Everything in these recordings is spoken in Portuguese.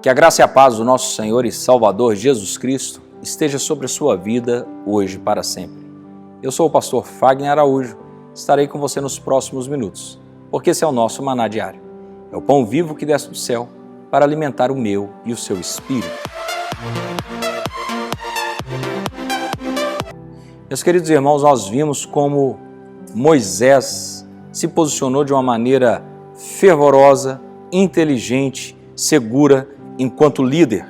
Que a graça e a paz do nosso Senhor e Salvador Jesus Cristo esteja sobre a sua vida hoje e para sempre. Eu sou o pastor Fagner Araújo, estarei com você nos próximos minutos, porque esse é o nosso maná diário. É o pão vivo que desce do céu para alimentar o meu e o seu espírito. Meus queridos irmãos, nós vimos como Moisés se posicionou de uma maneira fervorosa, inteligente, segura, enquanto líder,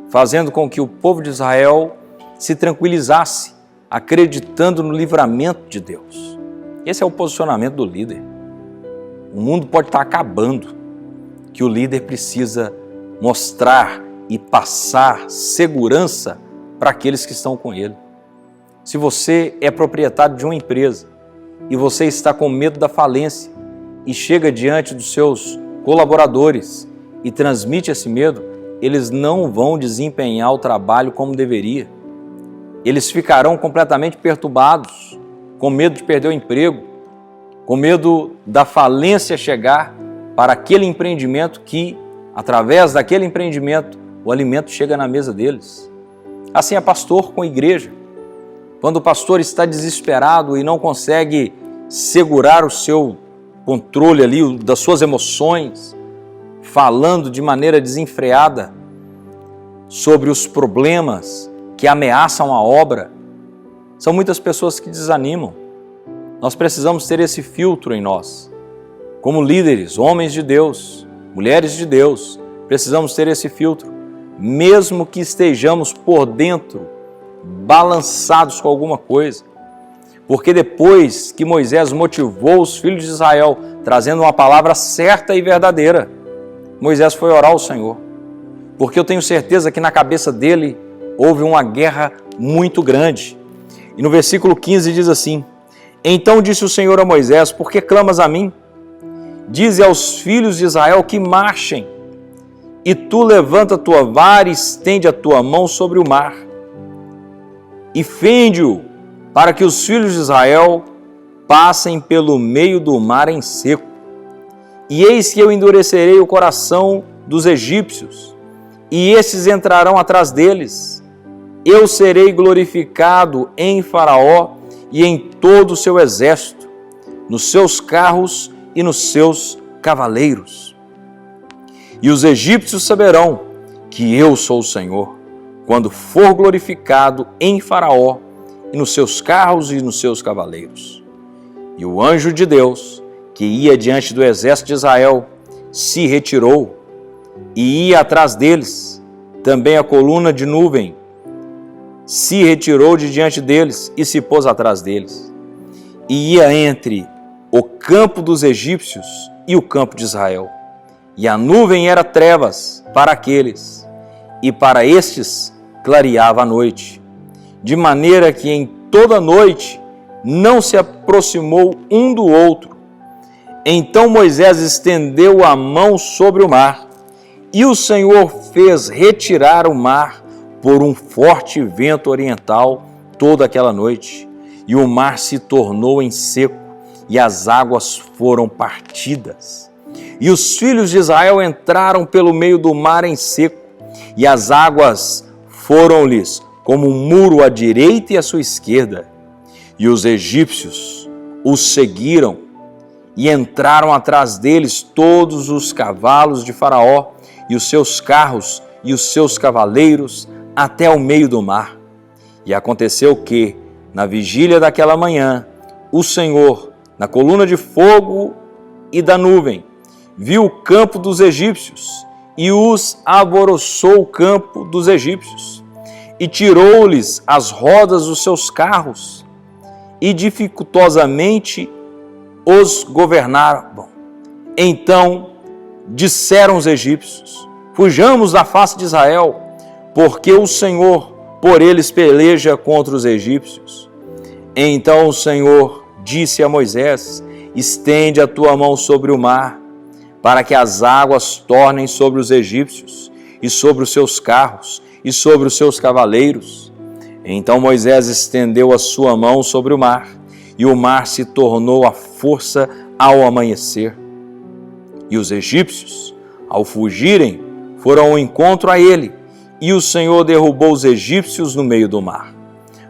fazendo com que o povo de Israel se tranquilizasse, acreditando no livramento de Deus. Esse é o posicionamento do líder. O mundo pode estar acabando, que o líder precisa mostrar e passar segurança para aqueles que estão com ele. Se você é proprietário de uma empresa e você está com medo da falência e chega diante dos seus colaboradores e transmite esse medo, eles não vão desempenhar o trabalho como deveria. Eles ficarão completamente perturbados, com medo de perder o emprego, com medo da falência chegar para aquele empreendimento que, através daquele empreendimento, o alimento chega na mesa deles. Assim é pastor com igreja. Quando o pastor está desesperado e não consegue segurar o seu controle ali das suas emoções, falando de maneira desenfreada sobre os problemas que ameaçam a obra, são muitas pessoas que desanimam. Nós precisamos ter esse filtro em nós. Como líderes, homens de Deus, mulheres de Deus, precisamos ter esse filtro, mesmo que estejamos por dentro, balançados com alguma coisa. Porque depois que Moisés motivou os filhos de Israel, trazendo uma palavra certa e verdadeira, Moisés foi orar ao Senhor. Porque eu tenho certeza que na cabeça dele houve uma guerra muito grande. E no versículo 15 diz assim: Então disse o Senhor a Moisés, por que clamas a mim? Dize aos filhos de Israel que marchem, e tu levanta a tua vara e estende a tua mão sobre o mar, e fende-o, para que os filhos de Israel passem pelo meio do mar em seco. E eis que eu endurecerei o coração dos egípcios, e estes entrarão atrás deles. Eu serei glorificado em Faraó e em todo o seu exército, nos seus carros e nos seus cavaleiros. E os egípcios saberão que eu sou o Senhor, quando for glorificado em Faraó e nos seus carros e nos seus cavaleiros. E o anjo de Deus, que ia diante do exército de Israel, se retirou e ia atrás deles. Também a coluna de nuvem se retirou de diante deles e se pôs atrás deles. E ia entre o campo dos egípcios e o campo de Israel. E a nuvem era trevas para aqueles, e para estes clareava a noite, de maneira que em toda a noite não se aproximou um do outro. Então Moisés estendeu a mão sobre o mar, e o Senhor fez retirar o mar por um forte vento oriental toda aquela noite, e o mar se tornou em seco, e as águas foram partidas. E os filhos de Israel entraram pelo meio do mar em seco, e as águas foram-lhes como um muro à direita e à sua esquerda. E os egípcios os seguiram, e entraram atrás deles todos os cavalos de Faraó, e os seus carros e os seus cavaleiros, até o meio do mar. E aconteceu que, na vigília daquela manhã, o Senhor, na coluna de fogo e da nuvem, viu o campo dos egípcios, e os alvoroçou o campo dos egípcios, e tirou-lhes as rodas dos seus carros, e dificultosamente os governaram. Então disseram os egípcios: fujamos da face de Israel, porque o Senhor por eles peleja contra os egípcios. Então o Senhor disse a Moisés: estende a tua mão sobre o mar, para que as águas tornem sobre os egípcios, e sobre os seus carros, e sobre os seus cavaleiros. Então Moisés estendeu a sua mão sobre o mar, e o mar se tornou à força ao amanhecer. E os egípcios, ao fugirem, foram ao encontro a ele, e o Senhor derrubou os egípcios no meio do mar,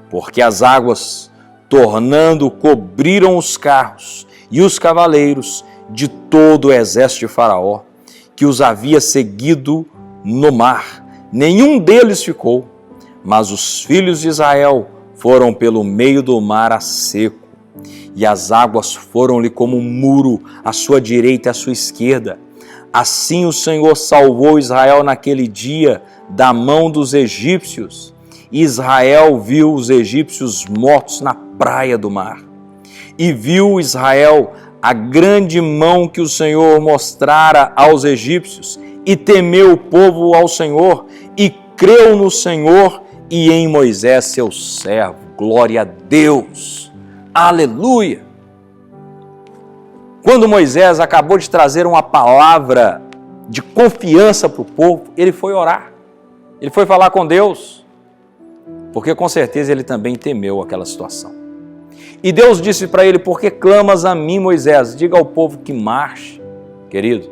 porque as águas, tornando, cobriram os carros e os cavaleiros de todo o exército de Faraó, que os havia seguido no mar. Nenhum deles ficou, mas os filhos de Israel foram pelo meio do mar a seco, e as águas foram-lhe como um muro à sua direita e à sua esquerda. Assim o Senhor salvou Israel naquele dia da mão dos egípcios. Israel viu os egípcios mortos na praia do mar. E viu Israel a grande mão que o Senhor mostrara aos egípcios, e temeu o povo ao Senhor, e creu no Senhor e em Moisés seu servo. Glória a Deus! Aleluia! Quando Moisés acabou de trazer uma palavra de confiança para o povo, ele foi orar. Ele foi falar com Deus, porque com certeza ele também temeu aquela situação. E Deus disse para ele: por que clamas a mim, Moisés? Diga ao povo que marche. Querido,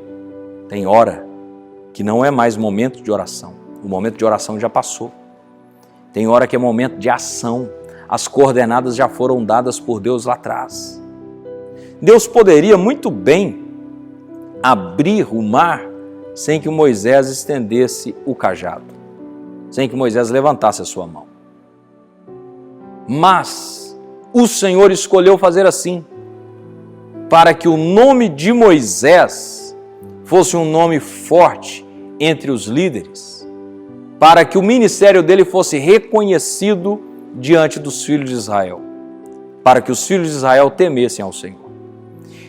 tem hora que não é mais momento de oração. O momento de oração já passou. Tem hora que é momento de ação. As coordenadas já foram dadas por Deus lá atrás. Deus poderia muito bem abrir o mar sem que Moisés estendesse o cajado, sem que Moisés levantasse a sua mão. Mas o Senhor escolheu fazer assim, para que o nome de Moisés fosse um nome forte entre os líderes, para que o ministério dele fosse reconhecido diante dos filhos de Israel, para que os filhos de Israel temessem ao Senhor.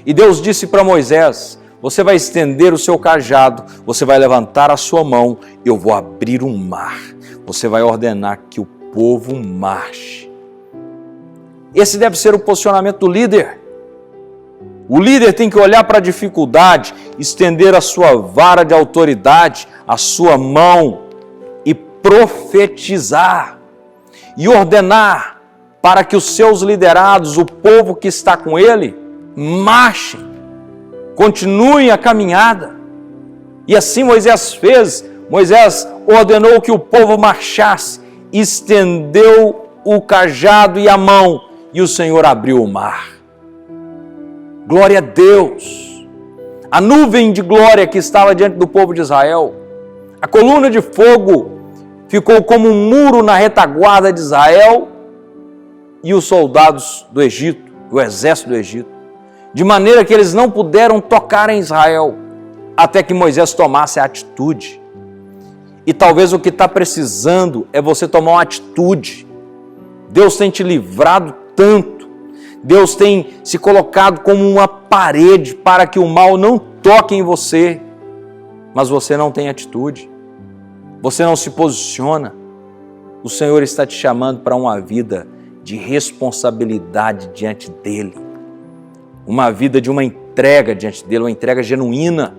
E Deus disse para Moisés: você vai estender o seu cajado, você vai levantar a sua mão, eu vou abrir um mar, você vai ordenar que o povo marche. Esse deve ser o posicionamento do líder. O líder tem que olhar para a dificuldade, estender a sua vara de autoridade, a sua mão e profetizar e ordenar para que os seus liderados, o povo que está com ele, marchem, continuem a caminhada. E assim Moisés fez. Moisés ordenou que o povo marchasse, estendeu o cajado e a mão, e o Senhor abriu o mar. Glória a Deus! A nuvem de glória que estava diante do povo de Israel, a coluna de fogo ficou como um muro na retaguarda de Israel e os soldados do Egito, o exército do Egito, de maneira que eles não puderam tocar em Israel até que Moisés tomasse a atitude. E talvez o que está precisando é você tomar uma atitude. Deus tem te livrado tanto, Deus tem se colocado como uma parede para que o mal não toque em você, mas você não tem atitude, você não se posiciona. O Senhor está te chamando para uma vida de responsabilidade diante dEle, uma vida de uma entrega diante dEle, uma entrega genuína.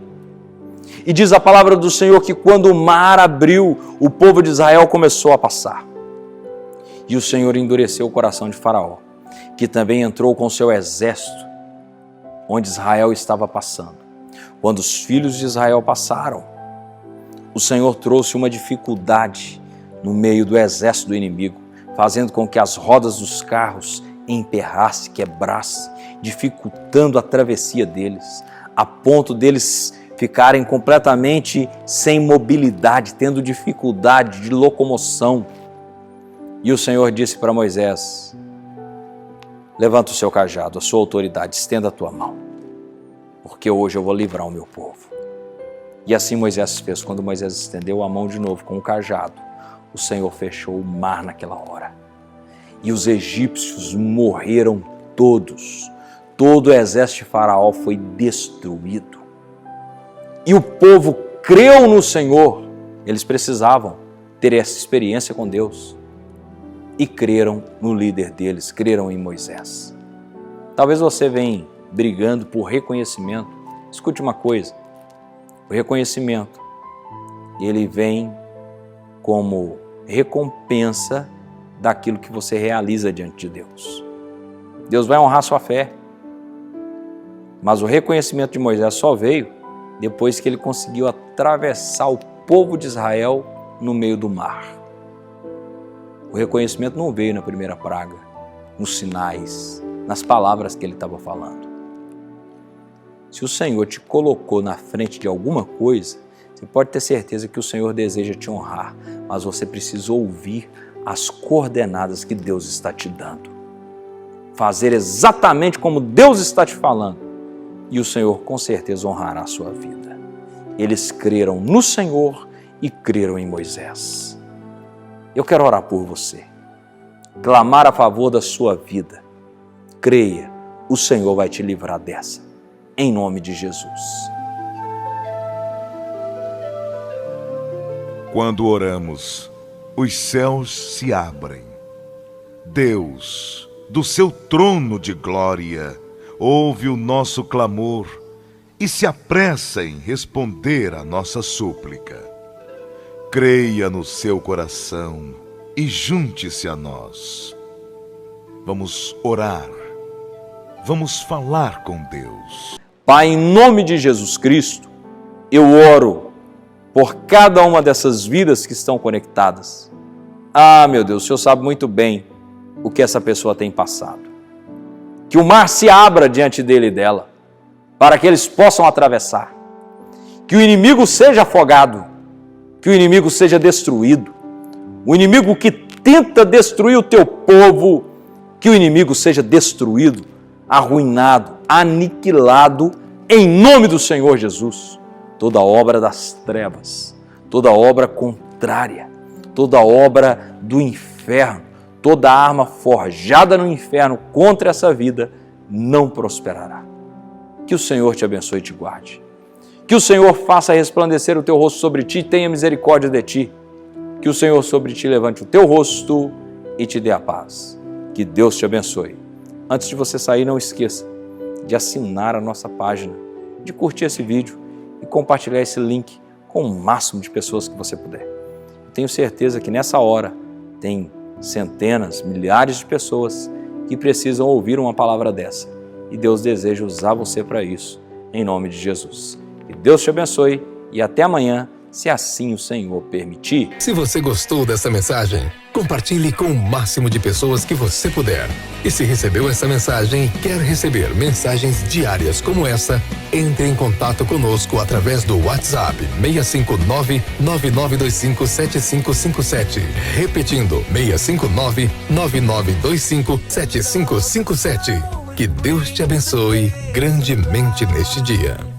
E diz a palavra do Senhor que quando o mar abriu, o povo de Israel começou a passar. E o Senhor endureceu o coração de Faraó, que também entrou com seu exército, onde Israel estava passando. Quando os filhos de Israel passaram, o Senhor trouxe uma dificuldade no meio do exército do inimigo, fazendo com que as rodas dos carros emperrassem, quebrassem, dificultando a travessia deles, a ponto deles ficarem completamente sem mobilidade, tendo dificuldade de locomoção. E o Senhor disse para Moisés: levanta o seu cajado, a sua autoridade, estenda a tua mão, porque hoje eu vou livrar o meu povo. E assim Moisés fez. Quando Moisés estendeu a mão de novo com o cajado, o Senhor fechou o mar naquela hora. E os egípcios morreram todos. Todo o exército de Faraó foi destruído. E o povo creu no Senhor. Eles precisavam ter essa experiência com Deus. E creram no líder deles, creram em Moisés. Talvez você venha brigando por reconhecimento. Escute uma coisa, o reconhecimento, ele vem como recompensa daquilo que você realiza diante de Deus. Deus vai honrar sua fé, mas o reconhecimento de Moisés só veio depois que ele conseguiu atravessar o povo de Israel no meio do mar. O reconhecimento não veio na primeira praga, nos sinais, nas palavras que ele estava falando. Se o Senhor te colocou na frente de alguma coisa, você pode ter certeza que o Senhor deseja te honrar, mas você precisa ouvir as coordenadas que Deus está te dando. Fazer exatamente como Deus está te falando, e o Senhor com certeza honrará a sua vida. Eles creram no Senhor e creram em Moisés. Eu quero orar por você, clamar a favor da sua vida. Creia, o Senhor vai te livrar dessa, em nome de Jesus. Quando oramos, os céus se abrem. Deus, do seu trono de glória, ouve o nosso clamor e se apressa em responder à nossa súplica. Creia no seu coração e junte-se a nós. Vamos orar. Vamos falar com Deus. Pai, em nome de Jesus Cristo, eu oro por cada uma dessas vidas que estão conectadas. Ah, meu Deus, o Senhor sabe muito bem o que essa pessoa tem passado. Que o mar se abra diante dele e dela, para que eles possam atravessar. Que o inimigo seja afogado, que o inimigo seja destruído. O inimigo que tenta destruir o teu povo, que o inimigo seja destruído, arruinado, aniquilado, em nome do Senhor Jesus. Toda obra das trevas, toda obra contrária, toda obra do inferno, toda arma forjada no inferno contra essa vida não prosperará. Que o Senhor te abençoe e te guarde. Que o Senhor faça resplandecer o teu rosto sobre ti e tenha misericórdia de ti. Que o Senhor sobre ti levante o teu rosto e te dê a paz. Que Deus te abençoe. Antes de você sair, não esqueça de assinar a nossa página, de curtir esse vídeo e compartilhar esse link com o máximo de pessoas que você puder. Eu tenho certeza que nessa hora tem centenas, milhares de pessoas que precisam ouvir uma palavra dessa. E Deus deseja usar você para isso, em nome de Jesus. Que Deus te abençoe e até amanhã, se assim o Senhor permitir. Se você gostou dessa mensagem, compartilhe com o máximo de pessoas que você puder. E se recebeu essa mensagem e quer receber mensagens diárias como essa, entre em contato conosco através do WhatsApp 659-9925-7557. Repetindo, 659-9925-7557. Que Deus te abençoe grandemente neste dia.